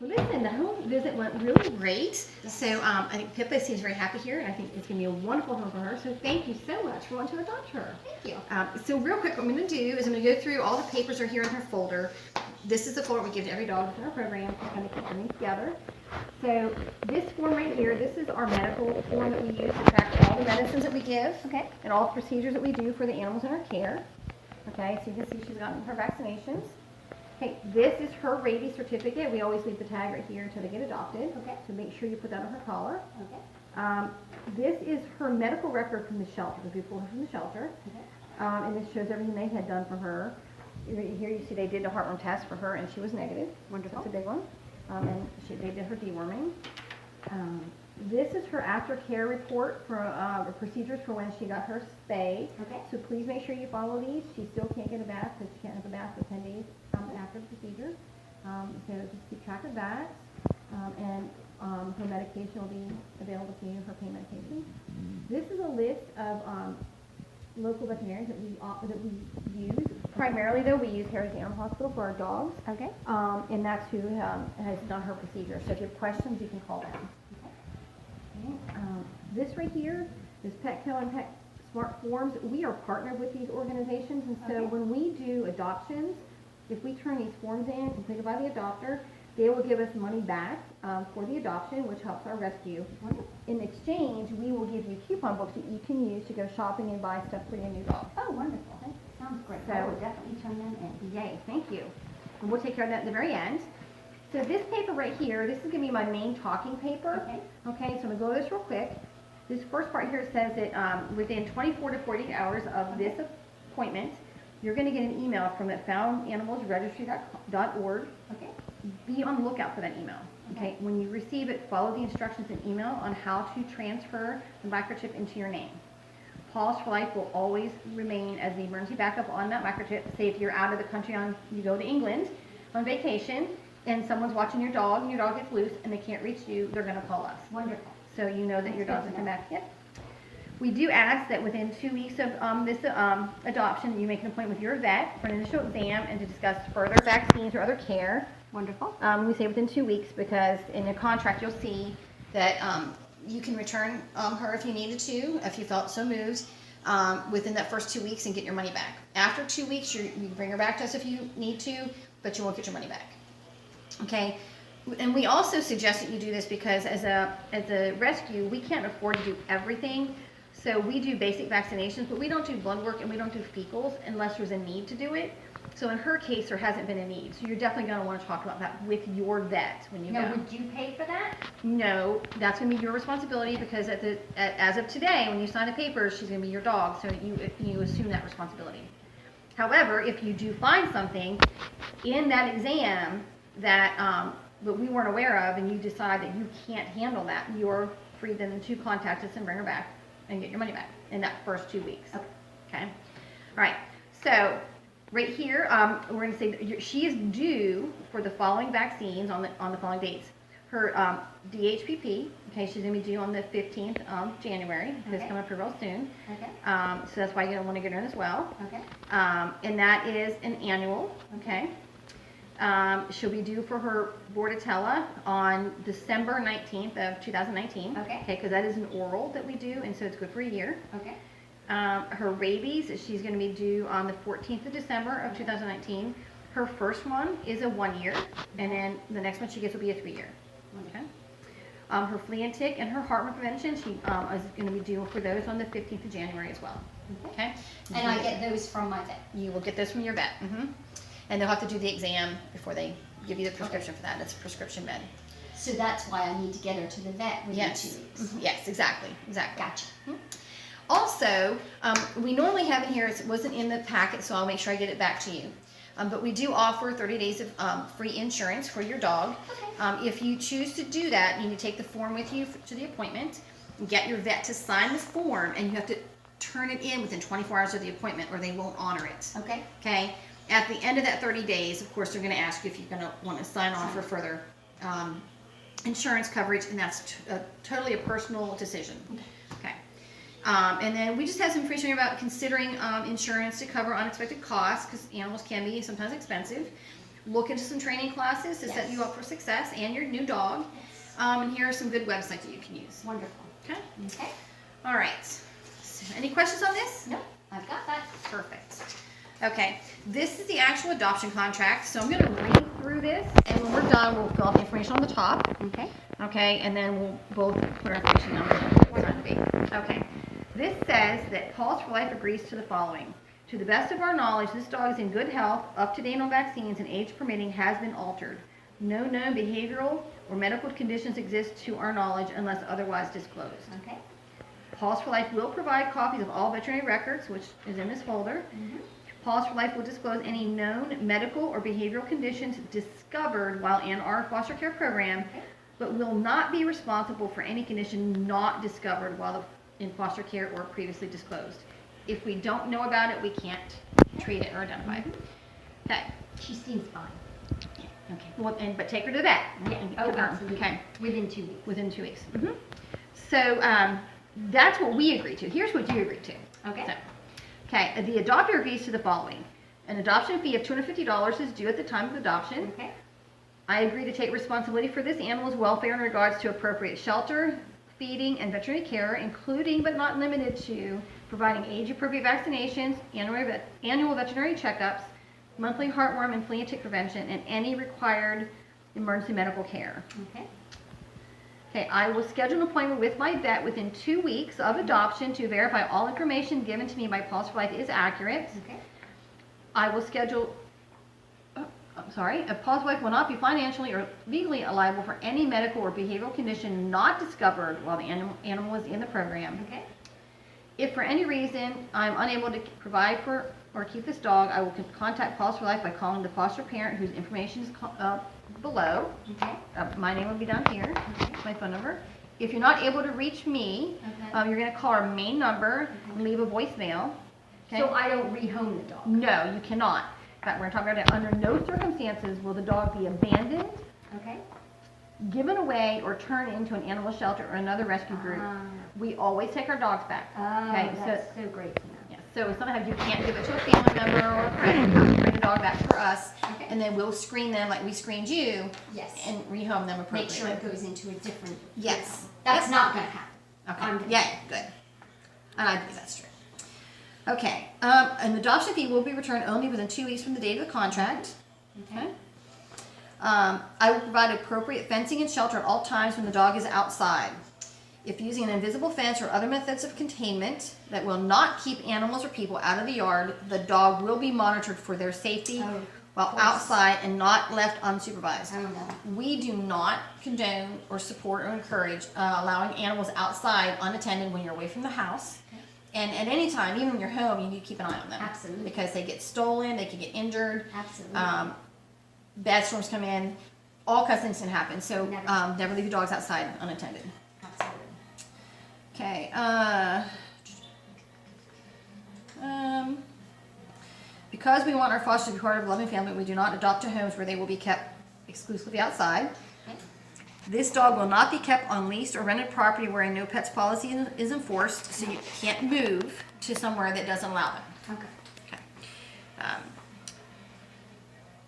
Well, listen, the home visit went really great. So I think Pippa seems very happy here, and I think it's going to be a wonderful home for her. So thank you so much for wanting to adopt her. Thank you. So real quick, what I'm going to do is I'm going to go through all the papers are here in her folder. This is the folder we give to every dog within our program to kind of keep everything together. So this form right here, this is our medical form that we use to track all the medicines that we give. Okay. And all the procedures that we do for the animals in our care. Okay, so you can see she's gotten her vaccinations. Okay, this is her rabies certificate. We always leave the tag right here until they get adopted. Okay. So make sure you put that on her collar. Okay. This is her medical record from the shelter, because we pulled her from the shelter. Okay. And this shows everything they had done for her. Here you see they did a heartworm test for her, and she was negative. Wonderful. That's a big one. And they did her deworming. This is her aftercare report for procedures for when she got her spay. Okay. So please make sure you follow these. She still can't get a bath because she can't have a bath for 10 days after the procedure. So just keep track of that. And her medication will be available to you, her pain medication. This is a list of local veterinarians that we use. Primarily, though, we use Heritage Animal Hospital for our dogs. Okay. And that's who has done her procedure. So if you have questions, you can call them. Okay. This right here, this Petco and Pet Smart Forms, we are partnered with these organizations. And so when we do adoptions, if we turn these forms in completed by the adopter, they will give us money back for the adoption, which helps our rescue. In exchange, we will give you coupon books that you can use to go shopping and buy stuff for your new dog. Oh, wonderful. That sounds great. So- I will definitely turn them in. Yay, thank you. And we'll take care of that at the very end. So this paper right here, this is going to be my main talking paper. Okay. Okay, so I'm going to go over this real quick. This first part here says that within 24 to 48 hours of this appointment, you're going to get an email from the foundanimalsregistry.org. Okay. Be on the lookout for that email. Okay, when you receive it, follow the instructions in email on how to transfer the microchip into your name. Pause for Life will always remain as the emergency backup on that microchip. Say if you're out of the country you go to England on vacation and someone's watching your dog and your dog gets loose and they can't reach you, they're going to call us. Wonderful. So you know that your That's dog's good going to to come back. Yep. We do ask that within 2 weeks of this adoption, you make an appointment with your vet for an initial exam and to discuss further vaccines or other care. Wonderful. We say within 2 weeks because in the contract you'll see that you can return her if you needed to, if you felt so moved, within that first 2 weeks and get your money back. After 2 weeks, you bring her back to us if you need to, but you won't get your money back. Okay. And we also suggest that you do this because as a rescue, we can't afford to do everything. So we do basic vaccinations, but we don't do blood work and we don't do fecals unless there's a need to do it. So in her case, there hasn't been a need. So you're definitely going to want to talk about that with your vet when you go. Now, would you pay for that? No, that's going to be your responsibility because as of today, when you sign the papers, she's going to be your dog. So you assume that responsibility. However, if you do find something in that exam that we weren't aware of and you decide that you can't handle that, you're free then to contact us and bring her back and get your money back in that first 2 weeks. Okay. All right. So right here, we're going to say that she is due for the following vaccines on the following dates. Her DHPP, okay, she's going to be due on the 15th of January. It's coming up here real soon. Okay. So that's why you're going to want to get her in as well. Okay. And that is an annual, okay. She'll be due for her Bordetella on December 19th of 2019. Okay. Okay, because that is an oral that we do, and so it's good for a year. Okay. Her rabies, she's going to be due on the 14th of December of 2019. Her first one is a 1 year, and then the next one she gets will be a 3 year. Okay. Her flea and tick and her heartworm prevention, she is going to be due for those on the 15th of January as well. Okay. And I get those from my vet. You will get those from your vet. And they'll have to do the exam before they give you the prescription for that. It's a prescription med. So that's why I need to get her to the vet within 2 Yes. weeks. Yes, exactly. Gotcha. Also, we normally have it here. It wasn't in the packet, so I'll make sure I get it back to you. But we do offer 30 days of free insurance for your dog. Okay. If you choose to do that, you need to take the form with you to the appointment, get your vet to sign the form, and you have to turn it in within 24 hours of the appointment or they won't honor it. Okay. Okay? At the end of that 30 days, of course, they're going to ask you if you're going to want to sign on for further insurance coverage, and that's totally a personal decision. Okay. And then we just have some information about considering insurance to cover unexpected costs, because animals can be sometimes expensive. look into some training classes to set Yes. you up for success and your new dog. And here are some good websites that you can use. Wonderful. Okay. Okay. All right. So any questions on this? Nope, I've got that. Perfect. Okay, this is the actual adoption contract, so I'm going to read through this, and when we're done, we'll fill out the information on the top, Okay. okay, and then we'll both put our information on the side of the page. Okay, this says that Paws for Life agrees to the following. To the best of our knowledge, this dog is in good health, up to date on vaccines, and age permitting has been altered. No known behavioral or medical conditions exist to our knowledge unless otherwise disclosed. Okay. Paws for Life will provide copies of all veterinary records, which is in this folder. Paws for Life will disclose any known medical or behavioral conditions discovered while in our foster care program, but will not be responsible for any condition not discovered while in foster care or previously disclosed. If we don't know about it, we can't treat it or identify it. Okay. She seems fine. Okay. Well, but take her to the vet. Yeah. And Oh, confirm. absolutely. Okay. Within 2 weeks. Within 2 weeks. So that's what we agreed to. Here's what you agreed to. Okay. So, okay, the adopter agrees to the following. An adoption fee of $250 is due at the time of adoption. Okay. I agree to take responsibility for this animal's welfare in regards to appropriate shelter, feeding, and veterinary care, including but not limited to providing age-appropriate vaccinations, annual veterinary checkups, monthly heartworm and flea and tick prevention, and any required emergency medical care. Okay. Okay, I will schedule an appointment with my vet within 2 weeks of adoption to verify all information given to me by Paws for Life is accurate. Okay. I will schedule, a Paws for Life will not be financially or legally liable for any medical or behavioral condition not discovered while the animal is in the program. Okay. If for any reason I'm unable to provide for or keep this dog, I will contact Paws for Life by calling the foster parent whose information is below. Okay. My name will be down here, my phone number. If you're not able to reach me, Okay. you're going to call our main number and leave a voicemail. Okay? So I don't rehome the dog. No, you cannot. In fact, we're going to talk about it. Under no circumstances will the dog be abandoned, Okay. given away, or turned into an animal shelter or another rescue group. We always take our dogs back. Okay, That's so great to know. yeah, so sometimes you can't give it to a family member or a friend. You have to bring the dog back for us, Okay. and then we'll screen them like we screened you Yes. and rehome them appropriately. Make sure it goes into a different. Yes. That's Yep. not going to happen. Okay. I'm good. Yeah, good. I believe that's true. Okay. An adoption fee will be returned only within 2 weeks from the date of the contract. Okay. I will provide appropriate fencing and shelter at all times when the dog is outside. If using an invisible fence or other methods of containment that will not keep animals or people out of the yard, the dog will be monitored for their safety Oh, while course. outside and not left unsupervised. Oh, no. We do not condone or support or encourage allowing animals outside unattended when you're away from the house. And at any time, even when you're home, you need to keep an eye on them. Absolutely. Because they get stolen, they can get injured, Absolutely. bad storms come in, all kinds of things can happen. So Never. never leave your dogs outside unattended. Absolutely. Okay. Because we want our fosters to be part of a loving family, we do not adopt to homes where they will be kept exclusively outside. Okay. This dog will not be kept on leased or rented property where a no pets policy is enforced, so you can't move to somewhere that doesn't allow them. Okay. Okay.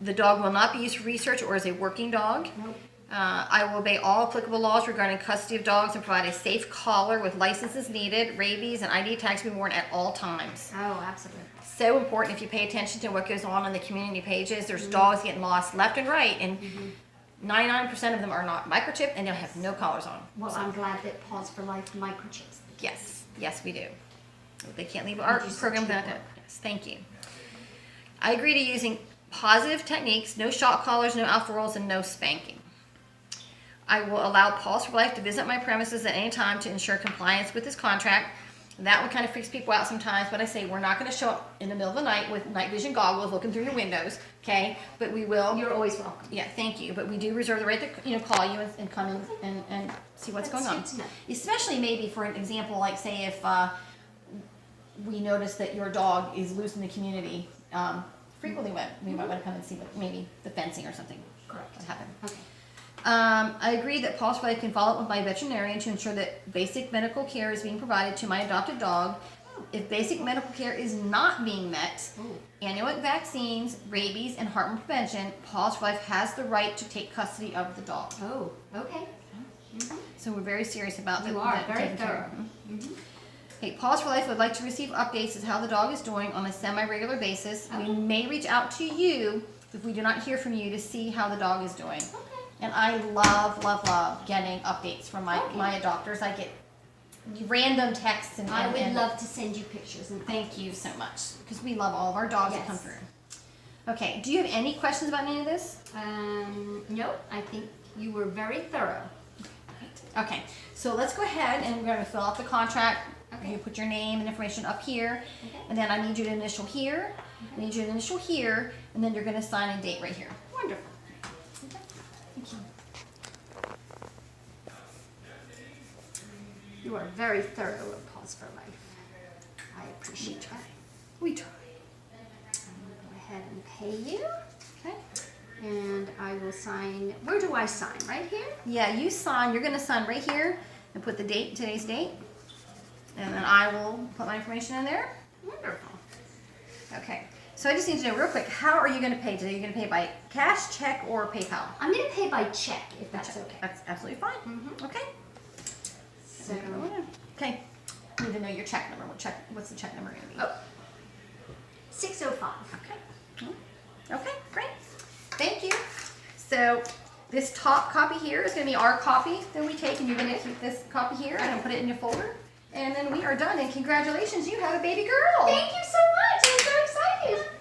The dog will not be used for research or as a working dog. Nope. I will obey all applicable laws regarding custody of dogs and provide a safe collar with licenses needed, rabies, and ID tags to be worn at all times. Oh, absolutely. So important if you pay attention to what goes on the community pages. There's dogs getting lost left and right, and 99% of them are not microchipped and they'll have no collars on. Well, I'm glad that Paws for Life microchips. Yes, yes, we do. They can't leave our You do such program good without work. that. Yes, thank you. I agree to using positive techniques, no shock collars, no alpha rolls, and no spanking. I will allow Paws for Life to visit my premises at any time to ensure compliance with this contract. That one kind of freaks people out sometimes, but I say we're not going to show up in the middle of the night with night vision goggles looking through your windows, okay? But we will. You're always welcome. Yeah, thank you. But we do reserve the right to call you and come in and see what's That's going on. good to know. Especially maybe for an example, like say if we notice that your dog is loose in the community, frequently we might want to come and see what maybe the fencing or something Correct. what happened. Okay. I agree that Paws for Life can follow up with my veterinarian to ensure that basic medical care is being provided to my adopted dog If basic medical care is not being met, Oh. annual vaccines, rabies, and heartworm prevention, Paws for Life has the right to take custody of the dog. Oh, okay. So we're very serious about You that. are that very taking care thorough. of. Okay, Paws for Life would like to receive updates as how the dog is doing on a semi-regular basis. Okay. We may reach out to you if we do not hear from you to see how the dog is doing. Okay. And I love, love, love getting updates from my adopters. I get random texts and I would and- love to send you pictures. And Thank you so much, because we love all of our dogs that come Yes. through. Okay, do you have any questions about any of this? No, I think you were very thorough. Okay, so let's go ahead and we're gonna fill out the contract. Okay. You put your name and information up here, Okay. and then I need you to initial here, I need you to initial here, and then you're gonna sign a date right here. Wonderful. Thank you. You are very thorough at Paws for Life. I appreciate that. We try. I'm going to go ahead and pay you. Okay. And I will sign. Where do I sign? Right here? Yeah, you sign, you're gonna sign right here and put the date, today's date. And then I will put my information in there. Wonderful. Okay, so I just need to know real quick, how are you gonna pay today? You're gonna pay by cash, check, or PayPal? I'm going to pay by check if that's okay. That's absolutely fine. Mhm. Okay. So, Okay. I need to know your check number. What's the check number gonna be? oh, 605. Okay. Okay, great. Thank you. So this top copy here is gonna be our copy that we take, and you're gonna keep this copy here and put it in your folder. And then we are done, and congratulations, you have a baby girl. Thank you so much. I'm so excited.